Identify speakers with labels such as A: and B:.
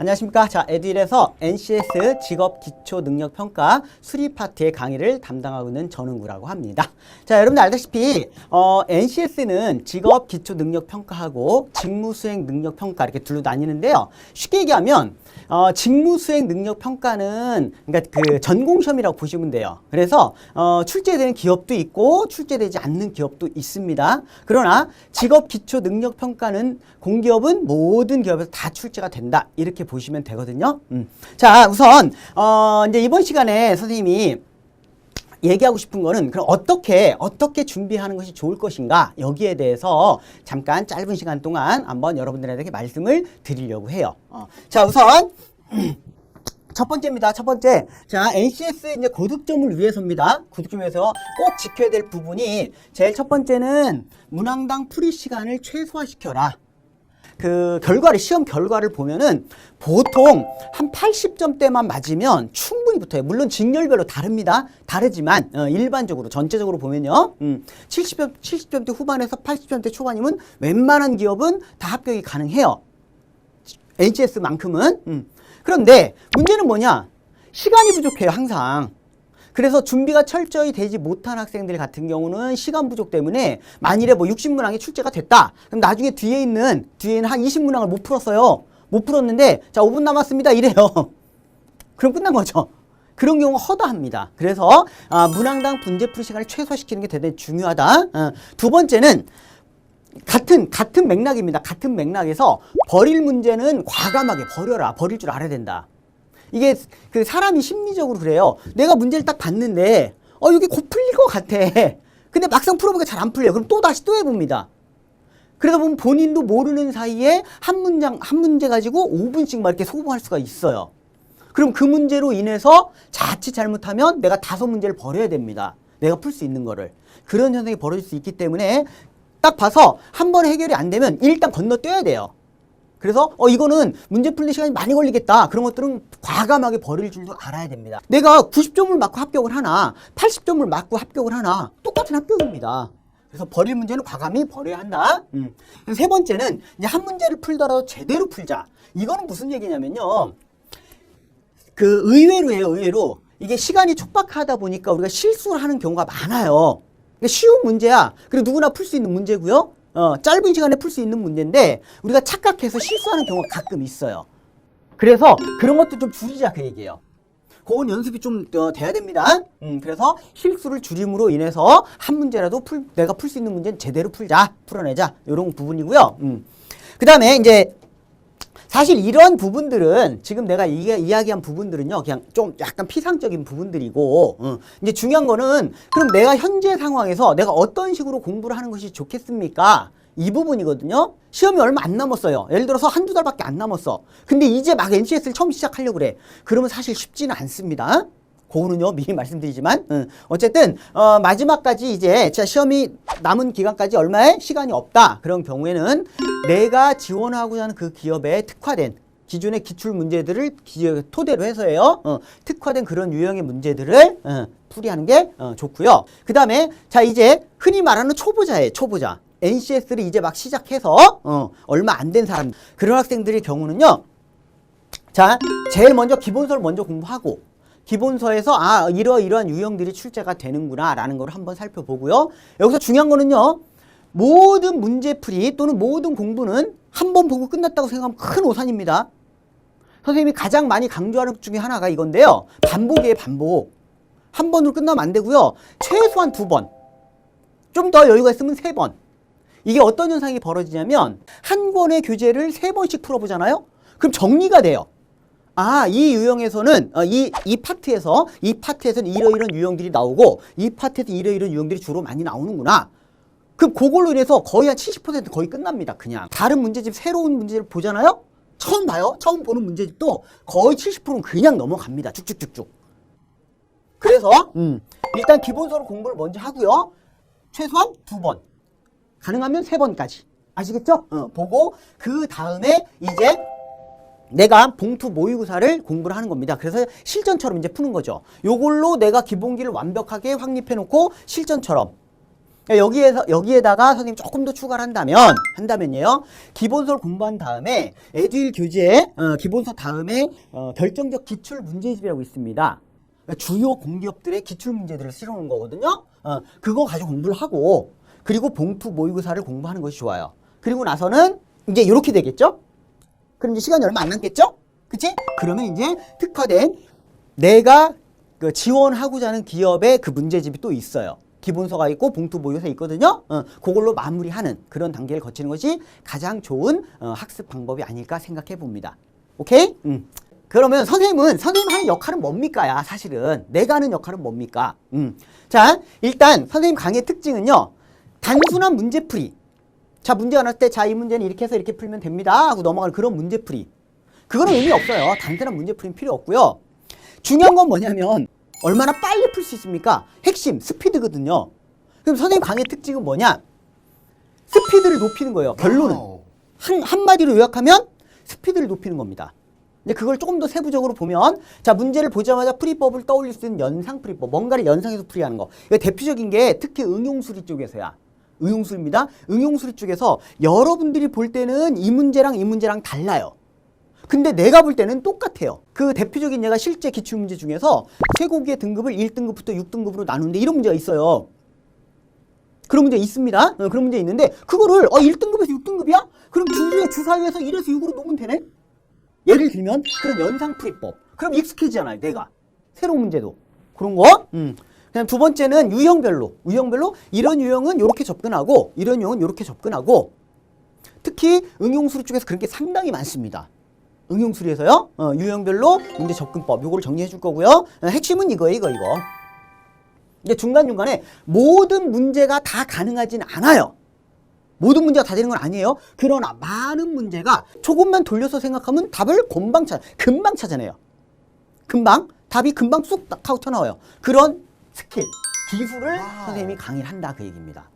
A: 안녕하십니까. 자, 에듀일에서 NCS 직업기초능력평가 수리 파트의 강의를 담당하고 있는 전은구라고 합니다. 자, 여러분들 알다시피 NCS는 직업기초능력평가하고 직무수행능력평가 이렇게 둘로 나뉘는데요. 쉽게 얘기하면 직무수행능력평가는 그러니까 그 전공시험이라고 보시면 돼요. 그래서 출제되는 기업도 있고 출제되지 않는 기업도 있습니다. 그러나 직업기초능력평가는 공기업은 모든 기업에서 다 출제가 된다. 이렇게 보시면 되거든요. 자, 우선 이제 이번 시간에 선생님이 얘기하고 싶은 거는 그럼 어떻게 준비하는 것이 좋을 것인가 여기에 대해서 잠깐 짧은 시간 동안 한번 여러분들에게 말씀을 드리려고 해요. 자, 우선 첫 번째입니다. 첫 번째. 자, NCS 이제 고득점을 위해서입니다. 고득점을 위해서 꼭 지켜야 될 부분이 제일 첫 번째는 문항당 풀이 시간을 최소화시켜라. 그 시험 결과를 보면은 보통 한 80점대만 맞으면 충분히 붙어요. 물론 직렬별로 다릅니다. 다르지만 일반적으로 전체적으로 보면요. 70점대 후반에서 80점대 초반이면 웬만한 기업은 다 합격이 가능해요. NCS만큼은. 그런데 문제는 뭐냐? 시간이 부족해요, 항상. 그래서 준비가 철저히 되지 못한 학생들 같은 경우는 시간 부족 때문에 만일에 뭐 60문항이 출제가 됐다. 그럼 나중에 뒤에는 한 20문항을 못 풀었어요. 못 풀었는데 자 5분 남았습니다 이래요. 그럼 끝난 거죠. 그런 경우가 허다합니다. 그래서 문항당 문제 풀이 시간을 최소화시키는 게 대단히 중요하다. 두 번째는 같은 맥락입니다. 같은 맥락에서 버릴 문제는 과감하게 버려라. 버릴 줄 알아야 된다. 이게 그 사람이 심리적으로 그래요. 내가 문제를 딱 봤는데 이게 곧 풀릴 것 같아. 근데 막상 풀어보니까 잘 안 풀려요. 그럼 또 다시 또 해봅니다. 그러다 보면 본인도 모르는 사이에 한 문제 가지고 5분씩 막 이렇게 소모할 수가 있어요. 그럼 그 문제로 인해서 자칫 잘못하면 내가 5문제를 버려야 됩니다. 내가 풀 수 있는 거를. 그런 현상이 벌어질 수 있기 때문에 딱 봐서 한 번에 해결이 안 되면 일단 건너뛰어야 돼요. 그래서 이거는 문제 풀는 시간이 많이 걸리겠다. 그런 것들은 과감하게 버릴 줄도 알아야 됩니다. 내가 90점을 맞고 합격을 하나 80점을 맞고 합격을 하나 똑같은 합격입니다. 그래서 버릴 문제는 과감히 버려야 한다. 세 번째는 이제 한 문제를 풀더라도 제대로 풀자. 이거는 무슨 얘기냐면요. 그 의외로 이게 시간이 촉박하다 보니까 우리가 실수를 하는 경우가 많아요. 쉬운 문제야. 그리고 누구나 풀 수 있는 문제고요. 짧은 시간에 풀 수 있는 문제인데 우리가 착각해서 실수하는 경우가 가끔 있어요. 그래서 그런 것도 좀 줄이자 그 얘기예요. 그건 연습이 좀 돼야 됩니다. 그래서 실수를 줄임으로 인해서 한 문제라도 내가 풀 수 있는 문제는 제대로 풀어내자. 이런 부분이고요. 그 다음에 이제 사실 이런 부분들은 지금 내가 이야기한 부분들은요 그냥 좀 약간 피상적인 부분들이고 이제 중요한 거는 그럼 내가 현재 상황에서 내가 어떤 식으로 공부를 하는 것이 좋겠습니까? 이 부분이거든요. 시험이 얼마 안 남았어요. 예를 들어서 한두 달밖에 안 남았어. 근데 이제 막 NCS를 처음 시작하려고 그래. 그러면 사실 쉽지는 않습니다. 그거는요 미리 말씀드리지만 어쨌든 마지막까지 이제 시험이 남은 기간까지 얼마의 시간이 없다. 그런 경우에는 내가 지원하고자 하는 그 기업에 특화된 기존의 기출 문제들을 토대로 해서요 특화된 그런 유형의 문제들을 풀이하는 게 좋고요. 그 다음에 자 이제 흔히 말하는 초보자예요. 초보자. NCS를 이제 막 시작해서 얼마 안 된 사람 그런 학생들의 경우는요. 자 제일 먼저 기본서를 먼저 공부하고 기본서에서 이러이러한 유형들이 출제가 되는구나 라는 걸 한번 살펴보고요. 여기서 중요한 거는요. 모든 문제풀이 또는 모든 공부는 한 번 보고 끝났다고 생각하면 큰 오산입니다. 선생님이 가장 많이 강조하는 것 중에 하나가 이건데요. 반복이에요. 반복. 한 번으로 끝나면 안 되고요. 최소한 2번. 좀 더 여유가 있으면 3번. 이게 어떤 현상이 벌어지냐면 한 권의 교재를 3번씩 풀어보잖아요. 그럼 정리가 돼요. 이 유형에서는 이 파트에서는 이러이러한 유형들이 나오고 이 파트에서 이러이러한 유형들이 주로 많이 나오는구나. 그럼 그걸로 인해서 거의 한 70% 거의 끝납니다. 그냥 다른 문제집 새로운 문제를 보잖아요. 처음 봐요. 처음 보는 문제집도 거의 70%는 그냥 넘어갑니다. 쭉쭉쭉쭉. 그래서 일단 기본서로 공부를 먼저 하고요. 최소한 2번. 가능하면 3번까지. 아시겠죠? 보고 그 다음에 이제 내가 봉투 모의고사를 공부를 하는 겁니다. 그래서 실전처럼 이제 푸는 거죠. 요걸로 내가 기본기를 완벽하게 확립해 놓고 실전처럼 여기에다가 선생님 조금 더 추가를 한다면요. 기본서를 공부한 다음에 에듀윌 교재 기본서 다음에 결정적 기출 문제집이라고 있습니다. 주요 공기업들의 기출 문제들을 실어놓은 거거든요. 그거 가지고 공부를 하고 그리고 봉투 모의고사를 공부하는 것이 좋아요. 그리고 나서는 이제 이렇게 되겠죠? 그럼 이제 시간이 얼마 안 남겠죠? 그치? 그러면 이제 특화된 내가 그 지원하고자 하는 기업의 그 문제집이 또 있어요. 기본서가 있고 봉투 모의고사 있거든요. 그걸로 마무리하는 그런 단계를 거치는 것이 가장 좋은 학습 방법이 아닐까 생각해 봅니다. 오케이? 그러면 선생님 하는 역할은 뭡니까? 사실은 내가 하는 역할은 뭡니까? 자, 일단 선생님 강의의 특징은요. 단순한 문제풀이. 자, 문제가 나왔을 때 자, 이 문제는 이렇게 해서 이렇게 풀면 됩니다 하고 넘어가는 그런 문제풀이. 그거는 의미 없어요. 단순한 문제풀이는 필요 없고요. 중요한 건 뭐냐면 얼마나 빨리 풀 수 있습니까? 핵심, 스피드거든요. 그럼 선생님 강의의 특징은 뭐냐? 스피드를 높이는 거예요. 결론은. 한마디로 요약하면 스피드를 높이는 겁니다. 근데 그걸 조금 더 세부적으로 보면 자, 문제를 보자마자 풀이법을 떠올릴 수 있는 연상풀이법. 뭔가를 연상해서 풀이하는 거. 이거 대표적인 게 특히 응용수리 쪽에서야. 응용수리입니다. 응용수리 쪽에서 여러분들이 볼 때는 이 문제랑 달라요. 근데 내가 볼 때는 똑같아요. 그 대표적인 예가 실제 기출문제 중에서 쇠고기의 등급을 1등급부터 6등급으로 나누는데 이런 문제가 있어요. 그런 문제 있습니다. 그런 문제 있는데 그거를 1등급에서 6등급이야? 그럼 주사위에서 1에서 6으로 놓으면 되네? 예를 들면 그런 연상풀이법. 그럼 익숙해지잖아요. 내가. 새로운 문제도. 그런 거. 그다음 두 번째는 유형별로. 이런 유형은 이렇게 접근하고 이런 유형은 이렇게 접근하고 특히 응용수리 쪽에서 그런 게 상당히 많습니다. 응용수리에서요. 유형별로 문제 접근법 요거를 정리해 줄 거고요. 핵심은 이거예요. 이거. 이제 중간중간에 모든 문제가 다 가능하진 않아요. 모든 문제가 다 되는 건 아니에요. 그러나 많은 문제가 조금만 돌려서 생각하면 답을 금방 찾아내요. 답이 금방 쑥 하고 튀어나와요. 그런 스킬, 기술을 선생님이 강의를 한다 그 얘기입니다.